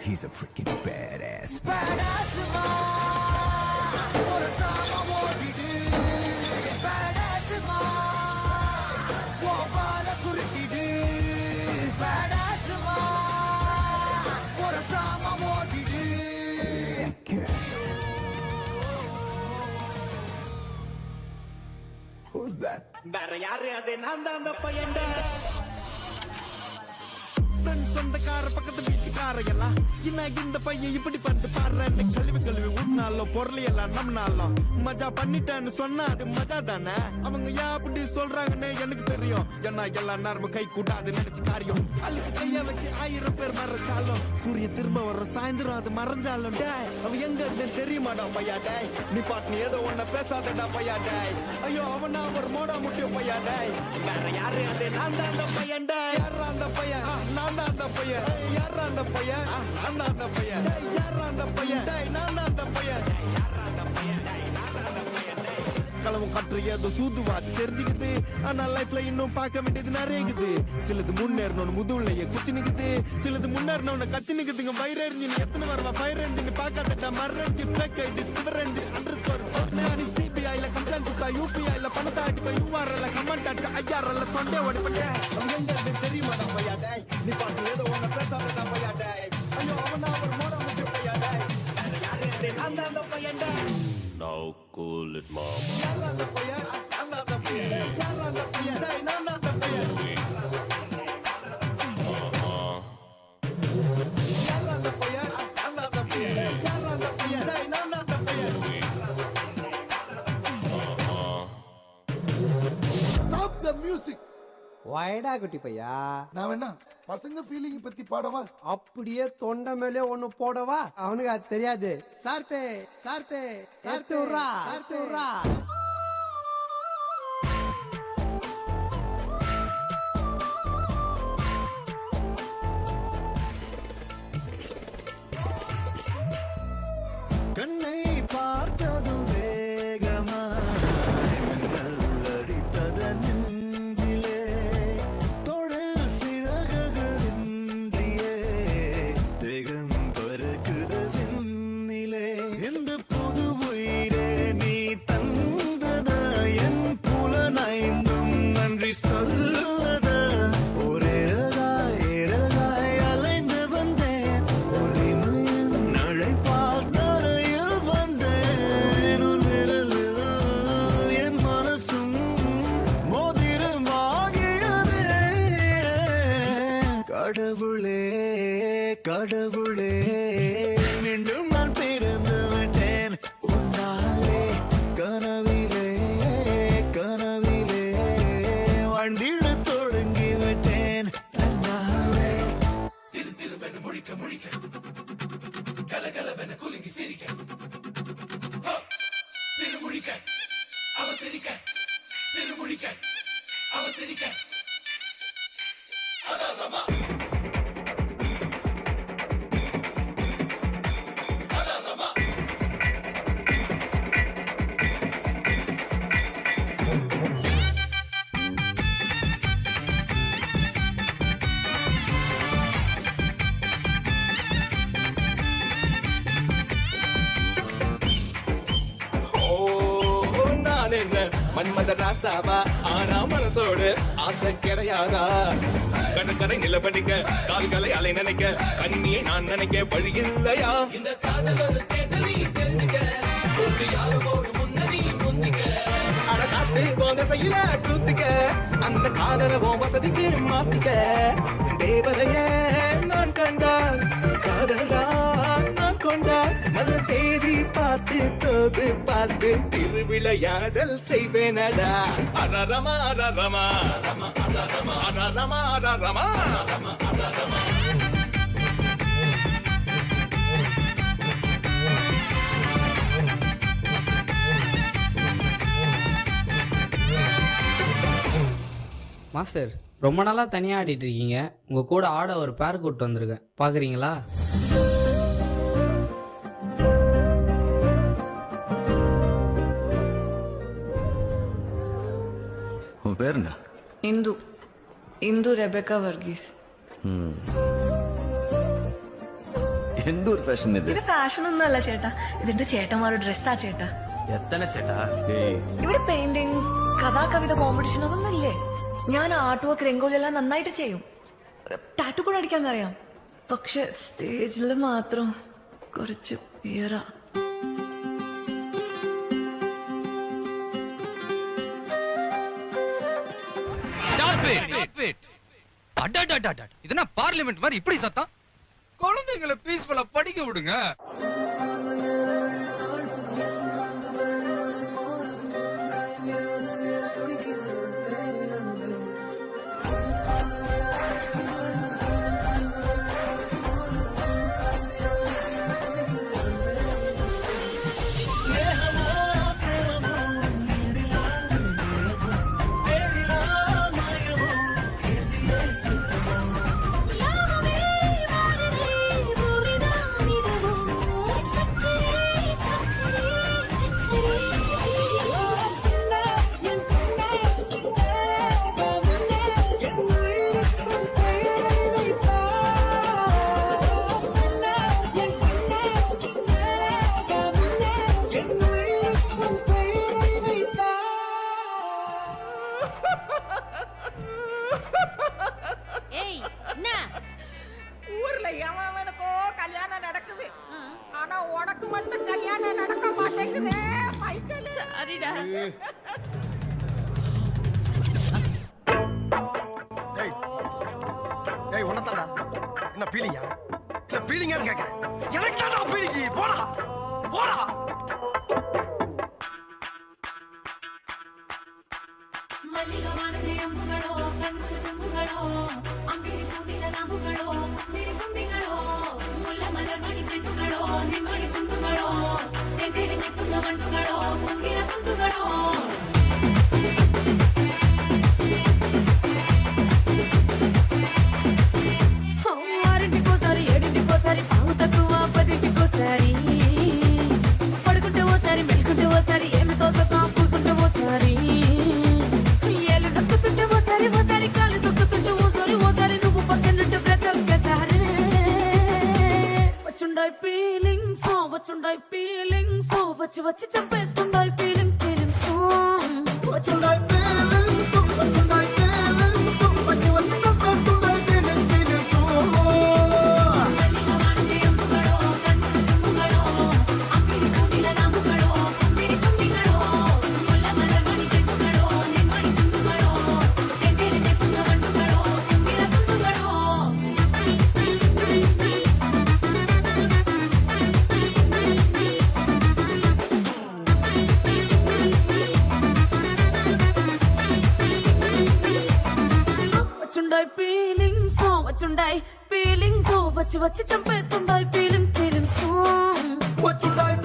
he's a freaking badass. Badass ma, ஒரு சாம ஓடிடு. Badass ma, உன் வால சுருட்டிடு. Badass ma, ஒரு சாம ஓடிடு. Who's that? வேற யாரு அது நான் தான் அந்த பையன்டா. ஃப்ரெண்ட்ஸ் சொந்தக்கார பக்கத்து வீட்டுக்கார எல்லாம் என்ன இந்த பையன் இப்படி பண்ணிட்டு பாடுறேன்னு கழுவி ஊட்டினாலும் பொருள் எல்லாம் நம்மனாலும் மஜா பண்ணிட்டேன்னு சொன்னா அது மஜா தானே. அவங்க ஏன் அப்படி சொல்றாங்கன்னு எனக்கு தெரியும். ஏன்னா எல்லா நேரமும் கை கூட்டாது நினைச்சு காரியம். அழுக்கு கைய வச்சு 1000 பேர் மறைச்சாலும் சூரியன் திரும்ப வர சாயந்தரம் அது மறைஞ்சாலும் டேய் அவன் எங்க இருந்து தெரியுமாடா பையா டேய். நீ பாட்டு நீ ஏதோ ஒன்ன பேசாதடா பையா டேய். ஐயோ அவனா ஒரு மோடா முட்டிய பையா டேய். வேற யாரு அது நான் தான் அந்த பையன் டேய். யாரா அந்த பையன் நான் தான் அந்த பையன். யாரா அந்த பையன் நான் தான் அந்த பையன். யாரா அந்த பையன் டேய் நான் தான் அந்த பையன். யாரா அந்த பையன் டேய் நான் தான் அந்த பையன் டேய். களவும் கற்று ஏதோ சூதுவாது தெரிஞ்சுக்குது. ஆனா லைஃப்ல இன்னும் பார்க்க வேண்டியது நிறைய இருக்குது. சிலது முன்னேறணும் முதுகுலையே குத்தி நிக்குது. சிலது முன்னேறணும் கத்தி நிக்குதுங்க. ஃபயர் என்ஜின் எத்தனை வருவா ஃபயர் என்ஜின் பார்க்காதட்டா மறஞ்சி ஃபேக் ஐடி சிவர் என்ஜின் அண்டர்ஸ்கோர் சிபிஐல கம்ப்ளைண்ட் கொடுத்தா யூபிஐல பணத்தை அடிப்பா யூஆர்எல்ல கமெண்ட் அடிச்சா ஐஆர்எல்ல சொண்டே ஓடி பண்ணேன் தெரியுமாடா பையா டேய். நீ பாட்டு ஏதோ ஒன்ன பேசாதடா பையா டேய். ஐயோ அவனா ஒரு மோட முட்டிய பையா டேய். யாரு அந்த அந்த பையன் டேய். Now cool it mama. யாரா அந்த பையன் அந்த அந்த பையன். யாரா அந்த பையன் டேய் நான் அந்த பையன். யாரா அந்த பையன் அந்த அந்த பையன். யாரா அந்த பையன் டேய் நான் அந்த பையன். Stop the music. வயடா குட்டி பையா, நான் வேணா பசங்க ஃபீலிங் பத்தி பாடவா? அப்படியே தொண்டை மேலே ஒண்ணு போடவா? அவனுக்கு அது தெரியாது. சார்பே சார்பே சார்பே சார்பே. கண்ணை பார்த்ததும் வேகமா அடித்தத நெஞ்சிலே தொழில் சிறகுகளின்றியே தேகம் பறக்குது விண்ணிலே. இந்த புது உயிரே நீ தந்ததா என் புலனைந்தும் நன்றி சொல்லதா. ஒரே இறகாய் அலைந்து வந்தேன் ஒளிமையின் நழைப்பால் தரையில் வந்தேன். ஒரு விரலில் என் மனசும் மோதிரமாகியதே. கடவுளே கடவுளே மீண்டும் நான் பிறந்து விட்டேன் உன்னாலே. கனவிலே கனவிலே வாழ்ந்திட தொடங்கி விட்டேன் தன்னாலே. திரு திருவென முழிக்க முழிக்க கலகலவென குலுங்கி சிரிக்க திருமுழிக்க அவ சிரிக்க திருமுழிக்க அவ சிரிக்க அதாரமா அதாரமா. நான் என்ன மன்மத ராசாவா? ஆனா மனசோடு ஆசை கிடையாதா? கடற்கரை நிலப்படிக்க கால்களை அலை நினைக்க கண்ணியை நான் நினைக்க வழி இல்லையா? இந்த காதல் ஒரு தேடலி தெரிஞ்சுக்க யாரோடு முன்னணி முந்திக்க அட காத்து போந்த செய்யல கூத்துக்க அந்த காதலவோ வசதிக்கு மாத்திக்க. தேவதைய நான் கண்டால் காதலா நான் கொண்டால் அது தேதி பார்த்து தோது பார்த்து திருவிளையாடல் செய்வேனடா. அரரமா அரரமா அரரமா அரரமா அரரமா அரரமா அரரமா. மாஸ்டர், ரொம்ப நாளா தனியா ஆடிட்டு இருக்கீங்க. உங்க கூட ஆட ஒரு பேர் கூட்டு வந்திருக்கேன், பாக்குறீங்களா? உன் பேர் என்ன? இந்து. இந்து ரெபெக்கா வர்கீஸ். എന്തൊരു ഫാഷൻ ഇത് ഇത് ഫാഷൻ ഒന്നുമല്ല ചേട്ടാ, ഇതിന്റെ ചേട്ടന്മാരുടെ ഡ്രസ്സാ ചേട്ടാ. ഏയ്, ഇവിടെ പെയിന്റിങ്, കഥാ കവിത കോമ്പറ്റീഷൻ അതൊന്നും ഇല്ലേ? ഞാൻ ആർട്ട് വർക്ക് രംഗോലി എല്ലാം നന്നായിട്ട് ചെയ്യും. ടാറ്റു കൂടെ അടിക്കാന്നറിയാം. പക്ഷെ സ്റ്റേജിൽ മാത്രം കുറച്ച് പിയറാ. இதுனா பார்லிமெண்ட் மாதிரி இப்படி சத்தம்? குழந்தைங்களை பீஸ்ஃபுல்லா படிக்க விடுங்க. ஊர்ல எவனுக்கோ கல்யாணம் நடக்குது, ஆனா உனக்கு மட்டும் கல்யாணம் நடக்க மாட்டேங்குதே. மைக்கேல் சரிடா. டேய் டேய் உனத்தாடா என்ன பீலிங்கா? இல்ல பீலிங்கான்னு கேக்குறேன். எனக்கு தான்டா பீலிங்கி. போடா போடா. மல்லிகவானதே அம்புகளோ, கண்ணுக்கு தும்புகளோ, அம்பிளி பூதின நாம்புகளோ, சிறு கும்பிகளோ, முல்ல மலர் மணி செண்டுகளோ, நிம்மடி சுண்டுகளோ, தென்தெரி நிற்குந்த வண்டுகளோ, பொங்கிற குண்டுகளோ. ఆరింటికోసారి ఏడింటికోసారి పావు తక్కువ పదింటికోసారి పడుకుంటే ఓసారి మెలుకుంటే ఓసారి ఏమి తోసతా కూసుంటే ఓసారి ఏళ్ళు నొక్కుతుంటే ఓసారి ఓసారి కాళ్ళు తొక్కుతుంటే ఓసారి ఓసారి నువ్వు పక్కనుంటే ప్రతి ఒక్కసారి వచ్చుండాయి ఫీలింగ్స్ వచ్చుండాయి ఫీలింగ్స్ వచ్చి వచ్చి చెప్పేస్తుండాయి ఫీలింగ్స్ ఫీలింగ్స్ వచ్చుండాయి ఫీలింగ్స్ వచ్చుండాయి ఫీలింగ్స్ వచ్చి వచ్చి చెప్పేస్తుండాయి ఫీలింగ్స్ ఫీలింగ్స్. మల్లిగవానదే అంబుகளோ, కన్నుకు తుమ్ముகளோ, అంబిలి పూదిన నాంబుகளோ, చిరి తుమ్మిகளோ, ముల్ల మలర్ మణి చెట్టుகளோ, నిమ్మడి చుండుகளோ, తెంతేరి తెక్కున్న వండుகளோ, పొంగిన గుండుகளோ. వచ్చుండాయి ఫీలింగ్స్ వచ్చుండాయి ఫీలింగ్స్ వచ్చి వచ్చి చంపేస్తుండాయి ఫీలింగ్స్ ఫీలింగ్స్. వచ్చుండాయి